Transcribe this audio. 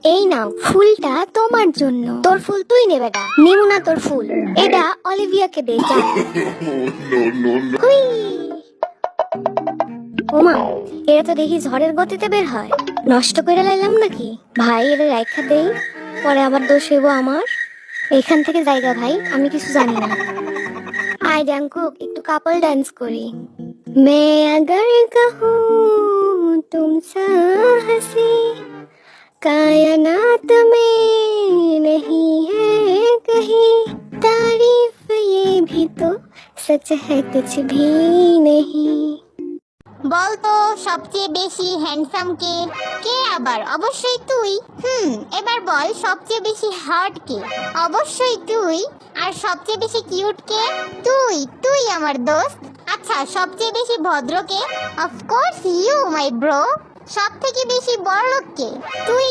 এই নাও ফুলটা তোমার জন্য। তোর ফুল তুই নে বেটা, নেবো না তোর ফুল। এটা অলিভিয়াকে দে যা। হুই। ওমা, এরা তো দেখি ঝড়ের গতিতে বের হয়। নষ্ট করে লাইলাম নাকি? ভাই এর রাইখা দেই, পরে আবার দোষ হইব আমার। এখান থেকে জায়গা ভাই, আমি কিছু জানি না। আয় জাঙ্কুক, একটু কাপল ডান্স করি। मैं अगर कहूँ तुम सा हंसी कायनात में नहीं है कहीं, तारीफ ये भी तो सच है कुछ भी नहीं। বলতো সবচেয়ে বেশি হ্যান্ডসাম কে? কে আবার? অবশ্যই তুই। এবার বল সবচেয়ে বেশি হট কে? অবশ্যই তুই। আর সবচেয়ে বেশি কিউট কে? তুই। তুই আমার দোস্ত। আচ্ছা, সবচেয়ে বেশি ভদ্র কে? Of course you my bro. সব থেকে বেশি বড়লোক কে? তুই।